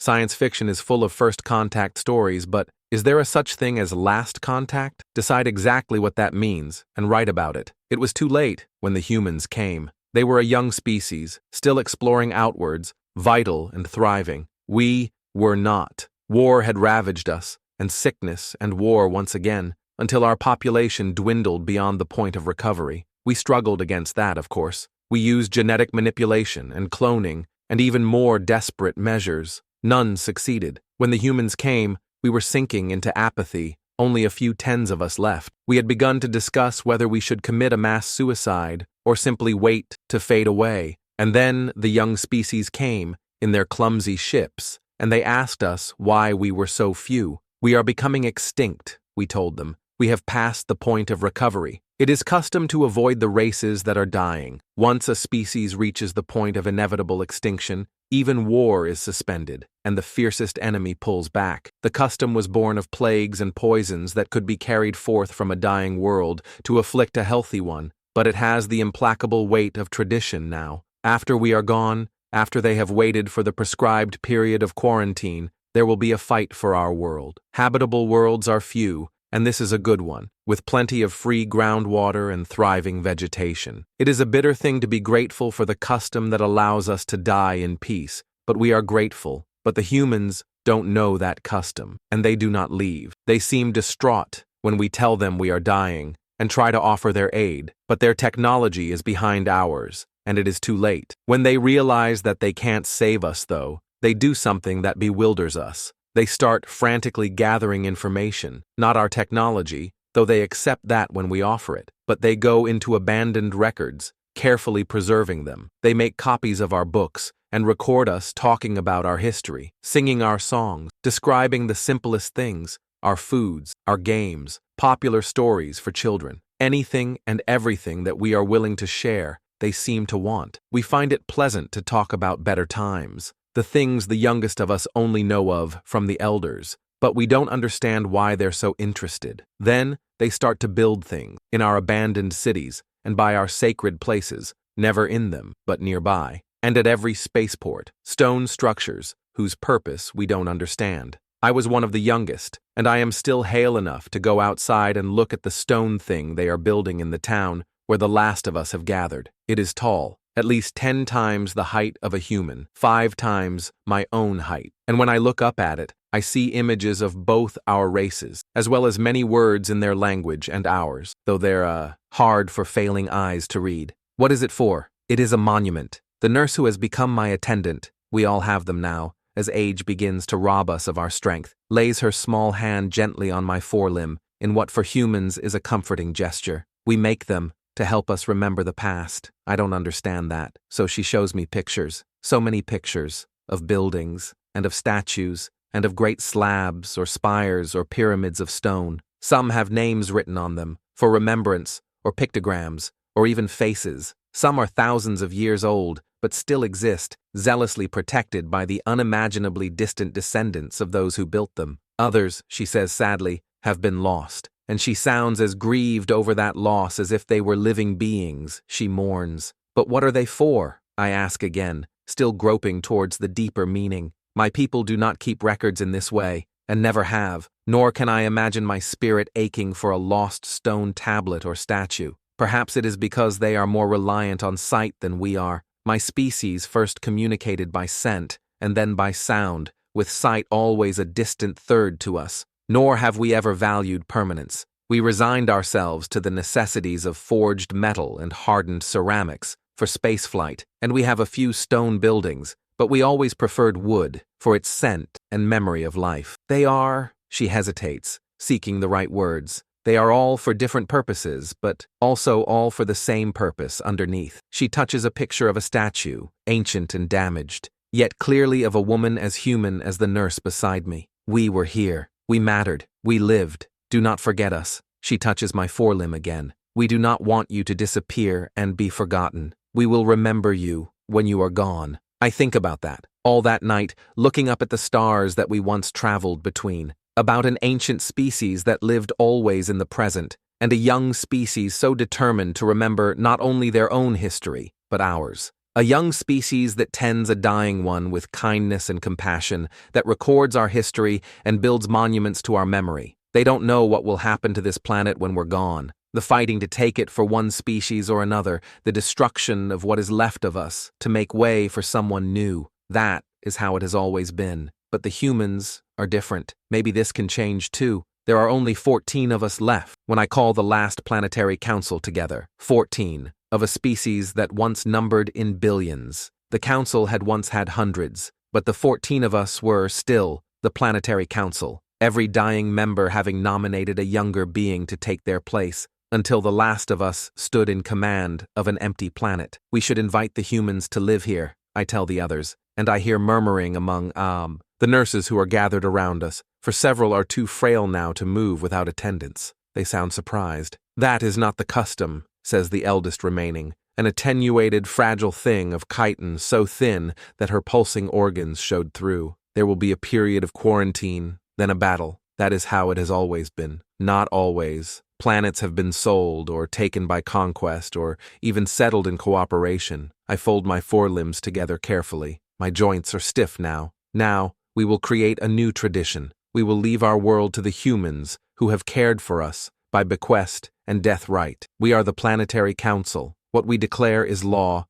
Science fiction is full of first contact stories, but is there a such thing as last contact? Decide exactly what that means and write about it. It was too late when the humans came. They were a young species, still exploring outwards, vital and thriving. We were not. War had ravaged us, and sickness and war once again, until our population dwindled beyond the point of recovery. We struggled against that, of course. We used genetic manipulation and cloning, and even more desperate measures. None succeeded. When the humans came, we were sinking into apathy, only a few tens of us left. We had begun to discuss whether we should commit a mass suicide or simply wait to fade away. And then the young species came, in their clumsy ships, and they asked us why we were so few. We are becoming extinct, we told them. We have passed the point of recovery. It is custom to avoid the races that are dying. Once a species reaches the point of inevitable extinction, even war is suspended, and the fiercest enemy pulls back. The custom was born of plagues and poisons that could be carried forth from a dying world to afflict a healthy one, but it has the implacable weight of tradition now. After we are gone, after they have waited for the prescribed period of quarantine, there will be a fight for our world. Habitable worlds are few, and this is a good one, with plenty of free groundwater and thriving vegetation. It is a bitter thing to be grateful for the custom that allows us to die in peace, but we are grateful. But the humans don't know that custom, and they do not leave. They seem distraught when we tell them we are dying, and try to offer their aid, but their technology is behind ours, and it is too late. When they realize that they can't save us, though, they do something that bewilders us. They start frantically gathering information, not our technology, though they accept that when we offer it, but they go into abandoned records, carefully preserving them. They make copies of our books and record us talking about our history, singing our songs, describing the simplest things, our foods, our games, popular stories for children. Anything and everything that we are willing to share, they seem to want. We find it pleasant to talk about better times, the things the youngest of us only know of from the elders, but we don't understand why they're so interested. Then they start to build things in our abandoned cities and by our sacred places, never in them, but nearby, and at every spaceport, stone structures whose purpose we don't understand. I was one of the youngest, and I am still hale enough to go outside and look at the stone thing they are building in the town where the last of us have gathered. It is tall, at least 10 times the height of a human, 5 times my own height. And when I look up at it, I see images of both our races, as well as many words in their language and ours, though they're hard for failing eyes to read. What is it for? It is a monument. The nurse who has become my attendant, we all have them now, as age begins to rob us of our strength, lays her small hand gently on my forelimb in what for humans is a comforting gesture. We make them to help us remember the past. I don't understand that, so she shows me pictures, so many pictures, of buildings, and of statues, and of great slabs or spires or pyramids of stone. Some have names written on them, for remembrance, or pictograms, or even faces. Some are thousands of years old, but still exist, zealously protected by the unimaginably distant descendants of those who built them. Others, she says sadly, have been lost, and she sounds as grieved over that loss as if they were living beings. She mourns. But what are they for? I ask again, still groping towards the deeper meaning. My people do not keep records in this way, and never have, nor can I imagine my spirit aching for a lost stone tablet or statue. Perhaps it is because they are more reliant on sight than we are. My species first communicated by scent, and then by sound, with sight always a distant third to us. Nor have we ever valued permanence. We resigned ourselves to the necessities of forged metal and hardened ceramics for spaceflight, and we have a few stone buildings, but we always preferred wood for its scent and memory of life. They are, she hesitates, seeking the right words. They are all for different purposes, but also all for the same purpose underneath. She touches a picture of a statue, ancient and damaged, yet clearly of a woman as human as the nurse beside me. We were here. We mattered. We lived. Do not forget us. She touches my forelimb again. We do not want you to disappear and be forgotten. We will remember you when you are gone. I think about that, all that night, looking up at the stars that we once traveled between, about an ancient species that lived always in the present, and a young species so determined to remember not only their own history, but ours. A young species that tends a dying one with kindness and compassion, that records our history and builds monuments to our memory. They don't know what will happen to this planet when we're gone. The fighting to take it for one species or another, the destruction of what is left of us, to make way for someone new. That is how it has always been. But the humans are different. Maybe this can change too. There are only 14 of us left when I call the last planetary council together. 14 of a species that once numbered in billions. The council had once had hundreds, but the 14 of us were still the planetary council, every dying member having nominated a younger being to take their place, until the last of us stood in command of an empty planet. We should invite the humans to live here, I tell the others, and I hear murmuring among, the nurses who are gathered around us, for several are too frail now to move without attendants. They sound surprised. That is not the custom, says the eldest remaining, an attenuated, fragile thing of chitin so thin that her pulsing organs showed through. There will be a period of quarantine, then a battle. That is how it has always been. Not always. Planets have been sold, or taken by conquest, or even settled in cooperation. I fold my forelimbs together carefully. My joints are stiff now. Now, we will create a new tradition. We will leave our world to the humans who have cared for us by bequest and death right. We are the planetary council. What we declare is law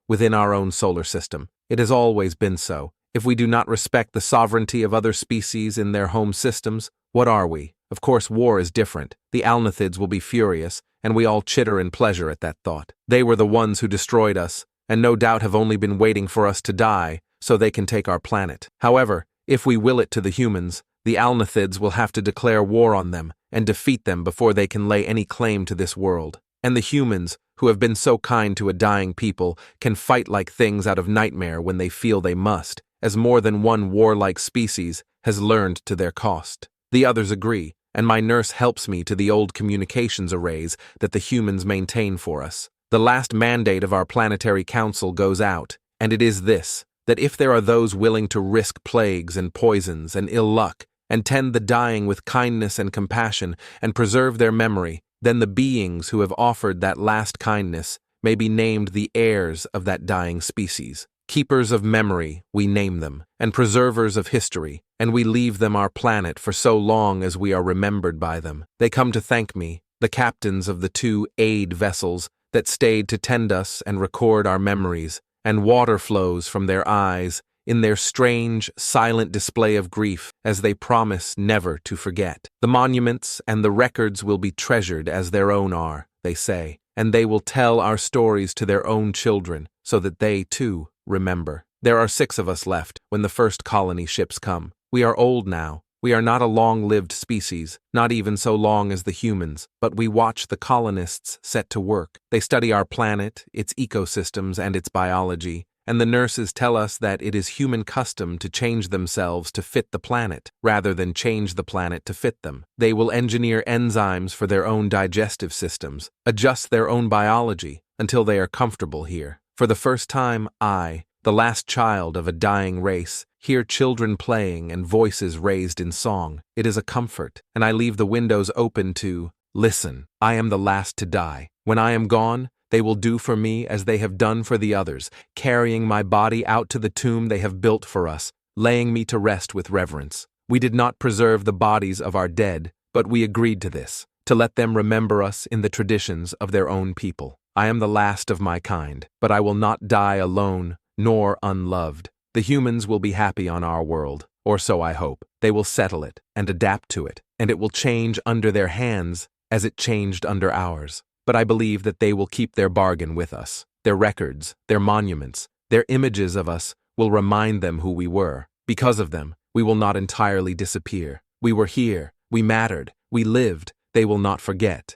within our own solar system. It has always been so. If we do not respect the sovereignty of other species in their home systems, what are we? Of course, war is different. The Alnithids will be furious, and we all chitter in pleasure at that thought. They were the ones who destroyed us, and no doubt have only been waiting for us to die so they can take our planet. However, if we will it to the humans, the Alnithids will have to declare war on them and defeat them before they can lay any claim to this world. And the humans, who have been so kind to a dying people, can fight like things out of nightmare when they feel they must, as more than one warlike species has learned to their cost. The others agree, and my nurse helps me to the old communications arrays that the humans maintain for us. The last mandate of our planetary council goes out, and it is this, that if there are those willing to risk plagues and poisons and ill luck, and tend the dying with kindness and compassion, and preserve their memory, then the beings who have offered that last kindness may be named the heirs of that dying species. Keepers of memory, we name them, and preservers of history, and we leave them our planet for so long as we are remembered by them. They come to thank me, the captains of the 2 aid vessels that stayed to tend us and record our memories, and water flows from their eyes in their strange, silent display of grief as they promise never to forget. The monuments and the records will be treasured as their own are, they say, and they will tell our stories to their own children so that they, too, remember. There are 6 of us left when the first colony ships come. We are old now. We are not a long-lived species, not even so long as the humans, but we watch the colonists set to work. They study our planet, its ecosystems, and its biology, and the nurses tell us that it is human custom to change themselves to fit the planet, rather than change the planet to fit them. They will engineer enzymes for their own digestive systems, adjust their own biology, until they are comfortable here. For the first time, I, the last child of a dying race, hear children playing and voices raised in song. It is a comfort, and I leave the windows open to listen. I am the last to die. When I am gone, they will do for me as they have done for the others, carrying my body out to the tomb they have built for us, laying me to rest with reverence. We did not preserve the bodies of our dead, but we agreed to this, to let them remember us in the traditions of their own people. I am the last of my kind, but I will not die alone, nor unloved. The humans will be happy on our world, or so I hope. They will settle it and adapt to it, and it will change under their hands as it changed under ours. But I believe that they will keep their bargain with us. Their records, their monuments, their images of us will remind them who we were. Because of them, we will not entirely disappear. We were here, we mattered, we lived, they will not forget.